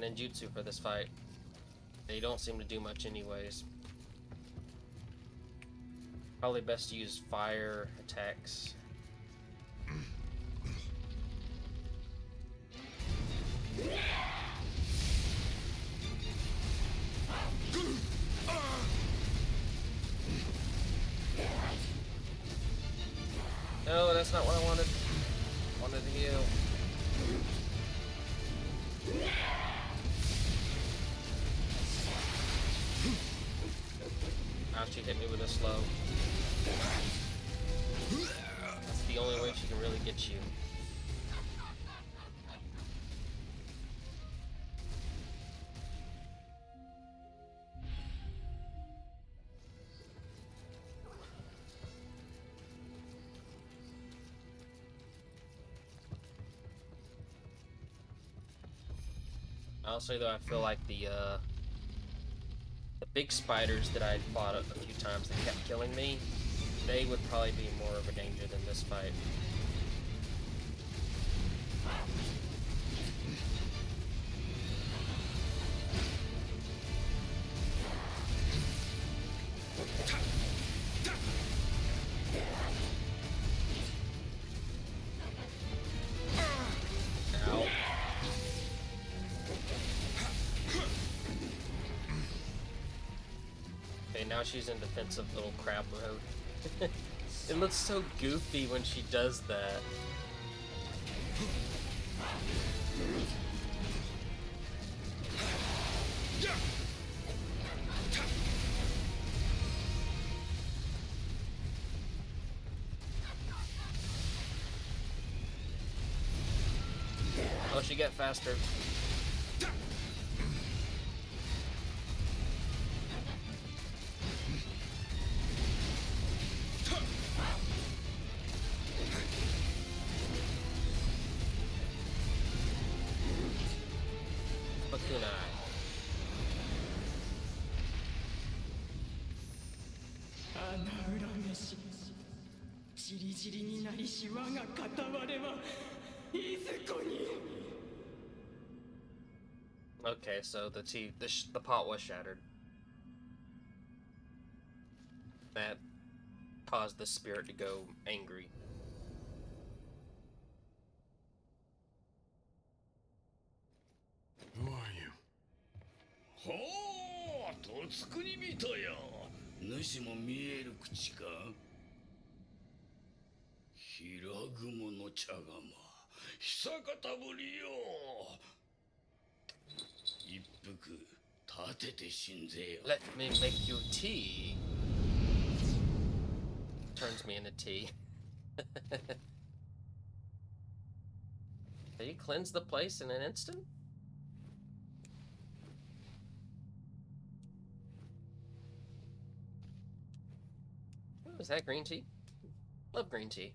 ninjutsu for this fight. They don't seem to do much anyways. Probably best to use fire attacks. No, that's not what I wanted. I wanted to heal. Now she hit me with a slow. That's the only way she can really get you. Honestly, though, I feel like the big spiders that I fought a few times that kept killing me, they would probably be more of a danger than this fight. Now she's in defensive little crab mode. It looks so goofy when she does that. Oh, she got faster. Okay, so the pot was shattered. That caused the spirit to go angry. Who are you? Oh, とつくに見たよ。主も見える口か。平雲の茶釜、久方ぶりよ。一服立てて死んぜよ。Let me make you tea. Turns me into tea. Did he cleanse the place in an instant? Ooh, is that green tea? Love green tea.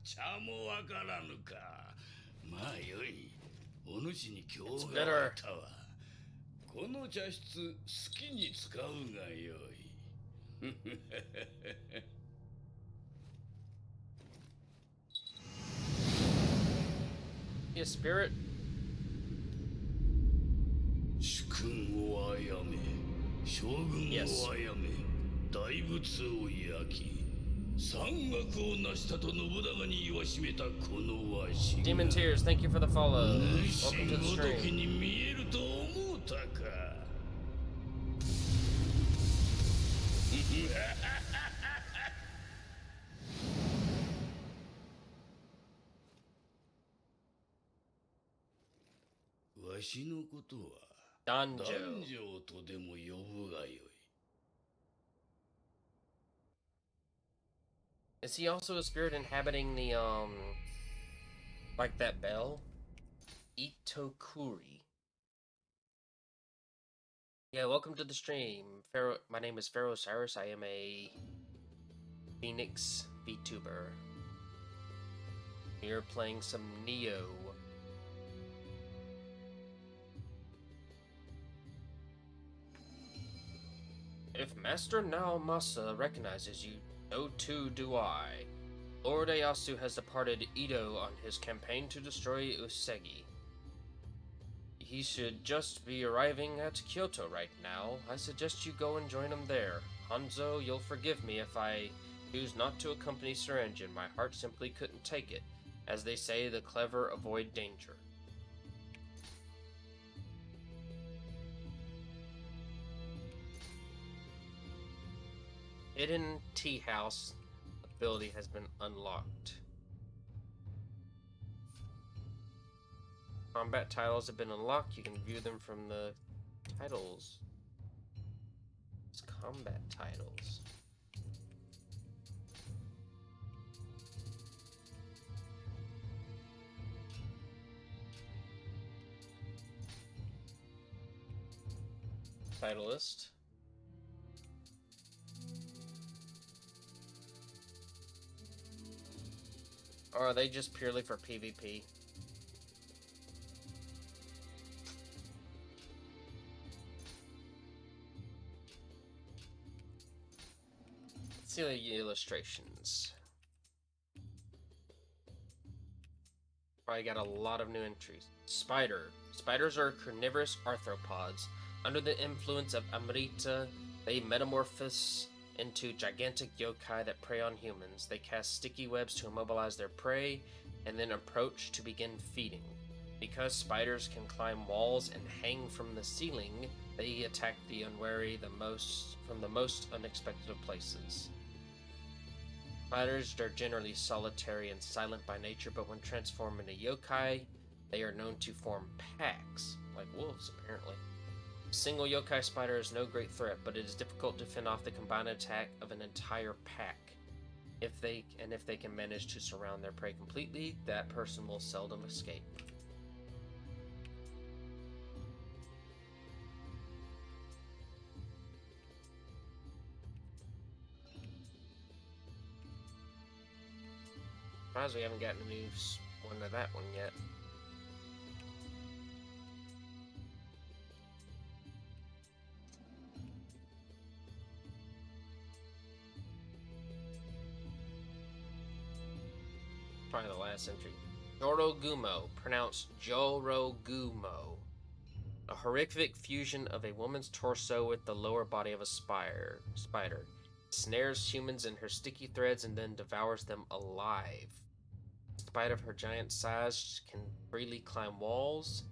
茶もわからぬか。まあよい。お主に今日があったわ。この茶室好きに使うがよい。He a spirit? 主君をあやめ、将軍をあやめ、大仏を焼き、山岳を成したと信長に言わしめたこのわしが Demon Tears, thank you for the follow. Welcome to the 主ごとき stream. に見えると思うたか。わしのことは男 Danjo. 女とでも呼ぶがよい。Is he also a spirit inhabiting the, like that bell? Itokuri. Yeah, welcome to the stream. My name is Osyris. I am a Phoenix VTuber. You're playing some Nioh. If Master Naomasa recognizes you, so too do I. Lord Ieyasu has departed Edo on his campaign to destroy Usagi. He should just be arriving at Kyoto right now. I suggest you go and join him there. Hanzo, you'll forgive me if I choose not to accompany Sir Engine. My heart simply couldn't take it. As they say, the clever avoid danger. Hidden Tea House ability has been unlocked. Combat titles have been unlocked. You can view them from the titles. It's combat titles. Title list. Or are they just purely for PvP? Let's see the illustrations. Probably got a lot of new entries. Spider. Spiders are carnivorous arthropods. Under the influence of Amrita, they metamorphose into gigantic yokai that prey on humans. They cast sticky webs to immobilize their prey, and then approach to begin feeding. Because spiders can climb walls and hang from the ceiling, they attack the unwary from the most unexpected of places. Spiders are generally solitary and silent by nature, but when transformed into yokai, they are known to form packs, like wolves apparently. A single yokai spider is no great threat, but it is difficult to fend off the combined attack of an entire pack. If they can manage to surround their prey completely, that person will seldom escape. Surprised we haven't gotten a new one of that one yet. Probably the last entry. Jorogumo, pronounced Jorogumo. A horrific fusion of a woman's torso with the lower body of a spider. Snares humans in her sticky threads and then devours them alive. In spite of her giant size, she can freely climb walls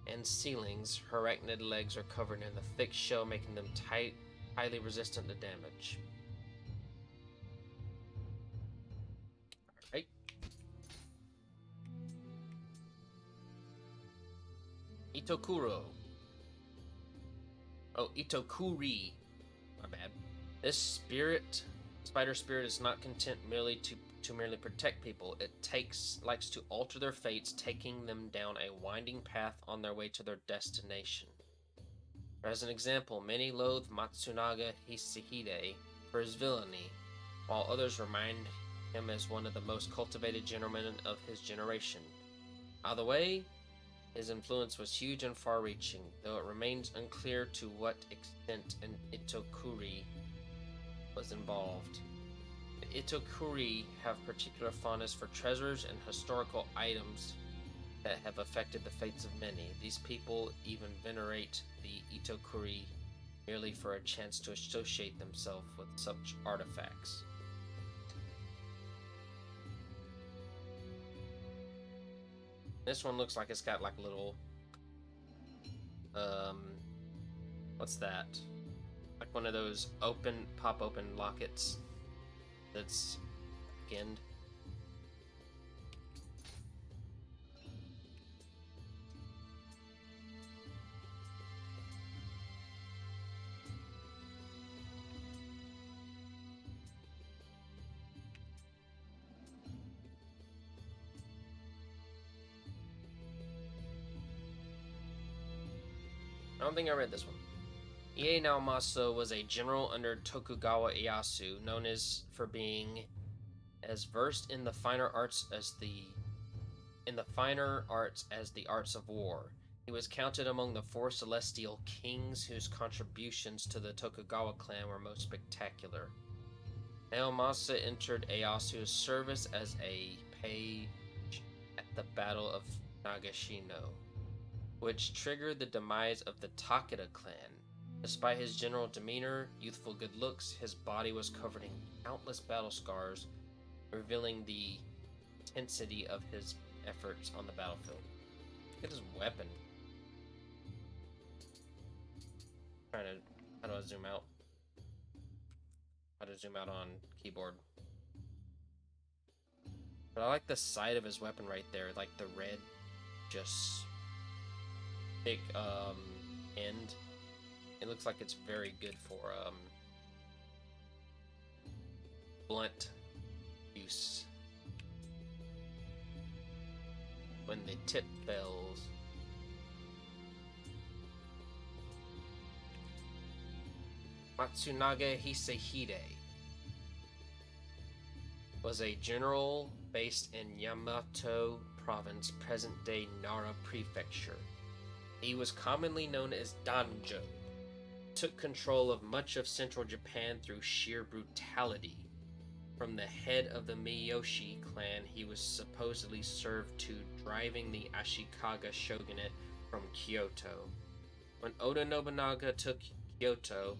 and ceilings. Her arachnid legs are covered in a thick shell, making them highly resistant to damage. Alright. Itokuro. Oh, Itokuri. My bad. This spider spirit is not content merely to merely protect people. It likes to alter their fates, taking them down a winding path on their way to their destination. As an example, many loathe Matsunaga Hisahide for his villainy, while others remind him as one of the most cultivated gentlemen of his generation. Either way, his influence was huge and far-reaching, though it remains unclear to what extent an Itokuri was involved. The Itokuri have particular fondness for treasures and historical items that have affected the fates of many. These people even venerate the Itokuri merely for a chance to associate themselves with such artifacts. This one looks like it's got like a little, what's that? Like one of those pop open lockets that's skinned. I don't think I read this one. Ie Naomasa was a general under Tokugawa Ieyasu, known for being as versed in the finer arts as the the finer arts as the arts of war. He was counted among the 4 celestial kings whose contributions to the Tokugawa clan were most spectacular. Naomasa entered Ieyasu's service as a page at the Battle of Nagashino, which triggered the demise of the Takeda clan. Despite his general demeanor, youthful good looks, his body was covered in countless battle scars, revealing the intensity of his efforts on the battlefield. Look at his weapon. How do I zoom out? How to zoom out on keyboard. But I like the side of his weapon right there, like the red, just thick end. It looks like it's very good for blunt use. When the tip fails. Matsunaga Hisehide was a general based in Yamato Province, present-day Nara Prefecture. He was commonly known as Danjo. Took control of much of central Japan through sheer brutality. From the head of the Miyoshi clan, he was supposedly served to driving the Ashikaga shogunate from Kyoto. When Oda Nobunaga took Kyoto,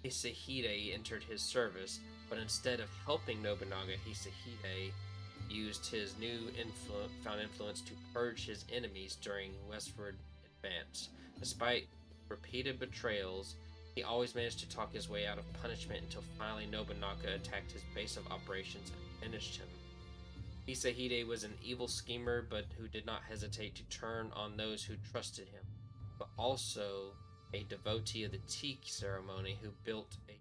Hisehide entered his service, but instead of helping Nobunaga, Hisehide used his found influence to purge his enemies during westward advance. Despite repeated betrayals, he always managed to talk his way out of punishment until finally Nobunaga attacked his base of operations and finished him. Hisehide was an evil schemer, but who did not hesitate to turn on those who trusted him, but also a devotee of the tea ceremony who built a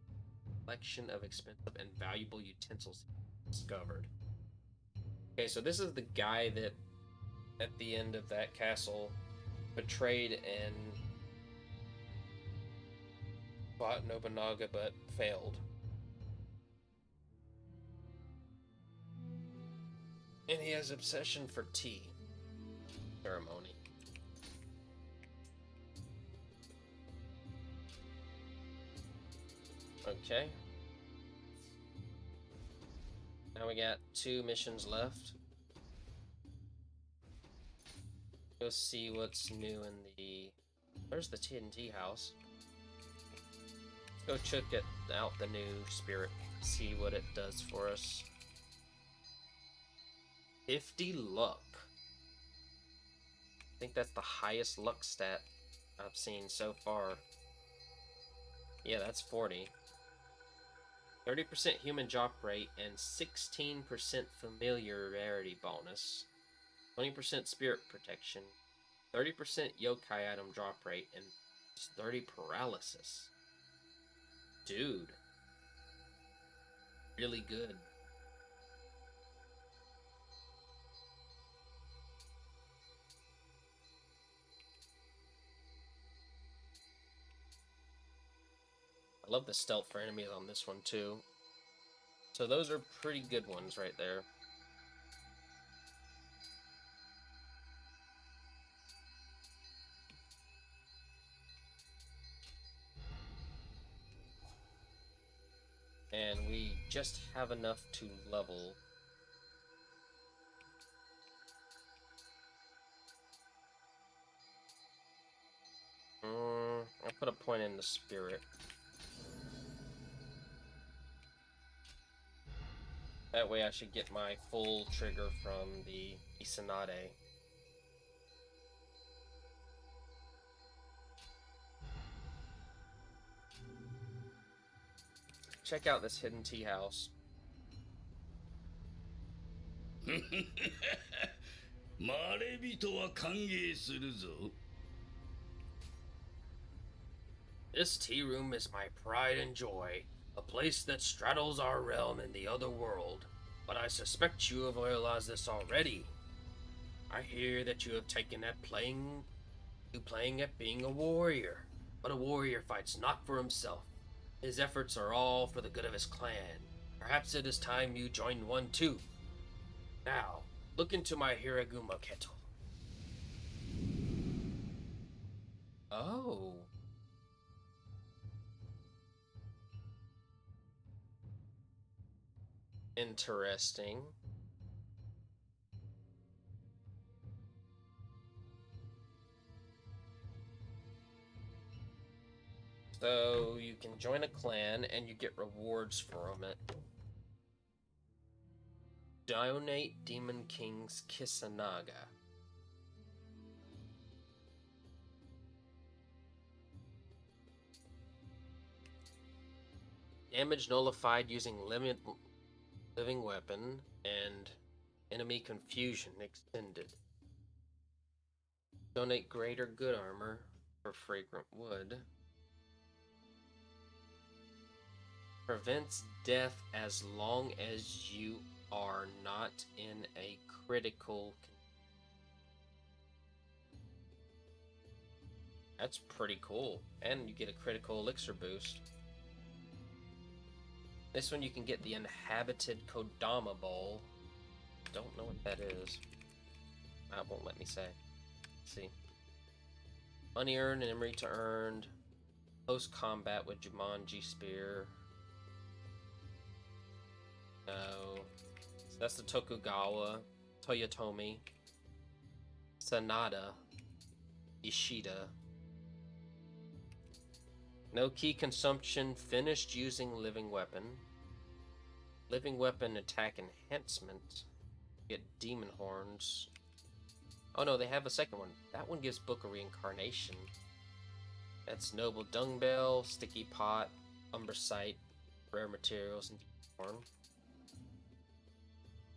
collection of expensive and valuable utensils he discovered. Okay, so this is the guy that, at the end of that castle, betrayed and fought Nobunaga but failed. And he has obsession for tea ceremony. Okay. Now we got 2 missions left. Go see what's new in the... Where's the TNT house? Let's go check out the new spirit. See what it does for us. 50 luck. I think that's the highest luck stat I've seen so far. Yeah, that's 40. 30% human drop rate and 16% familiarity bonus. 20% spirit protection. 30% yokai item drop rate and 30 paralysis. Dude. Really good. I love the stealth for enemies on this one too. So those are pretty good ones right there. And we just have enough to level. I'll put a point in the spirit. That way I should get my full trigger from the Isanade. Check out this hidden tea house. まれびとは歓迎するぞ。 This tea room is my pride and joy, a place that straddles our realm and the other world. But I suspect you have realized this already. I hear that you have taken at playing at being a warrior. But a warrior fights not for himself. His efforts are all for the good of his clan. Perhaps it is time you joined one too. Now, Look into my Hiraguma kettle. Oh. Interesting. So you can join a clan and you get rewards from it. Donate Demon King's Kisanaga. Damage nullified using living weapon and enemy confusion extended. Donate greater good armor for fragrant wood. Prevents death as long as you are not in a critical. That's pretty cool. And you get a critical elixir boost. This one you can get the Inhabited Kodama Bowl. Don't know what that is. That won't let me say. Let's see. Money earned and emery to earned. Post combat with Jumanji Spear. No. So that's the Tokugawa. Toyotomi. Sanada. Ishida. No key consumption. Finished using living weapon. Living weapon attack enhancement. Get demon horns. Oh no, they have a second one. That one gives Book of Reincarnation. That's Noble Dung Bell, Sticky Pot, Umbracite, Rare Materials, and Horn.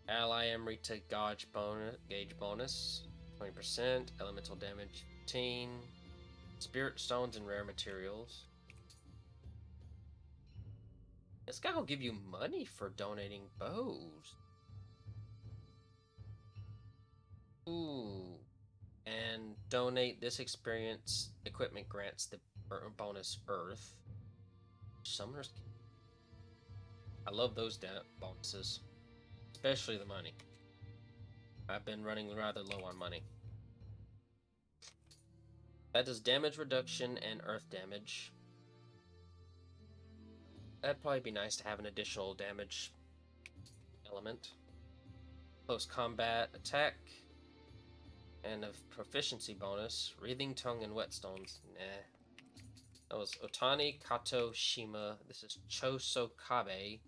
Ally Emery to gauge bonus 20%, Elemental damage 15, Spirit Stones and Rare Materials. This guy will give you money for donating bows. Ooh. And donate this experience equipment grants the bonus Earth. Summoners. I love those bonuses. Especially the money. I've been running rather low on money. That does damage reduction and earth damage. That'd probably be nice to have an additional damage element. Close combat attack. And a proficiency bonus. Wreathing Tongue and Whetstones. Nah. That was Otani, Kato, Shima. This is Chosokabe.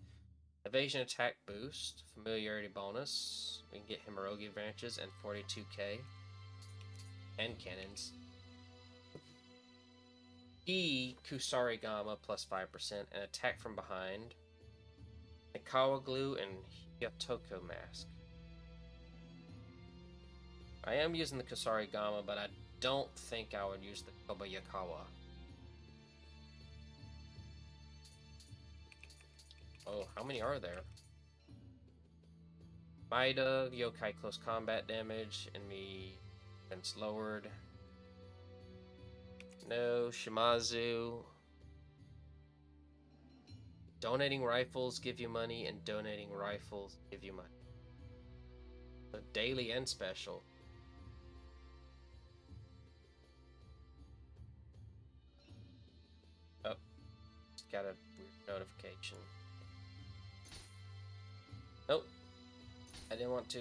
Evasion attack boost. Familiarity bonus. We can get Hemorrhogia advantages and 42k. And cannons. Kusarigama plus 5%. And attack from behind. Nikawa glue and Hyotoko mask. I am using the Kusarigama, but I don't think I would use the Kobayakawa. Oh, how many are there? Maida, Yokai close combat damage, enemy defense lowered. No, Shimazu. Donating rifles give you money, and donating rifles give you money. So daily and special. Oh, just got a weird notification. Nope. I didn't want to.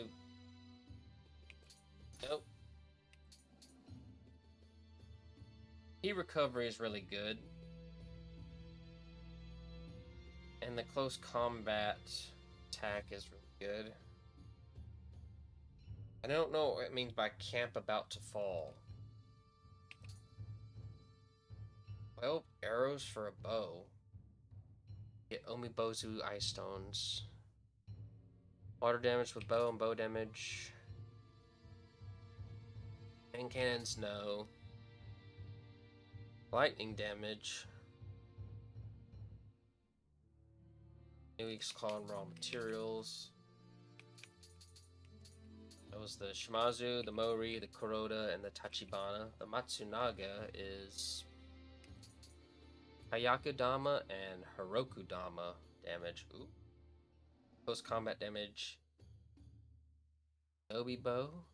Nope. Key recovery is really good. And the close combat attack is really good. I don't know what it means by camp about to fall. 12 arrows for a bow. Get Omibozu Ice Stones. Water damage with bow and bow damage. Hand cannons, no. Lightning damage. Week's Claw and Raw Materials. That was the Shimazu, the Mori, the Kuroda, and the Tachibana. The Matsunaga is Hayakudama and Hirokudama damage. Ooh. Post combat damage. Obi Bow.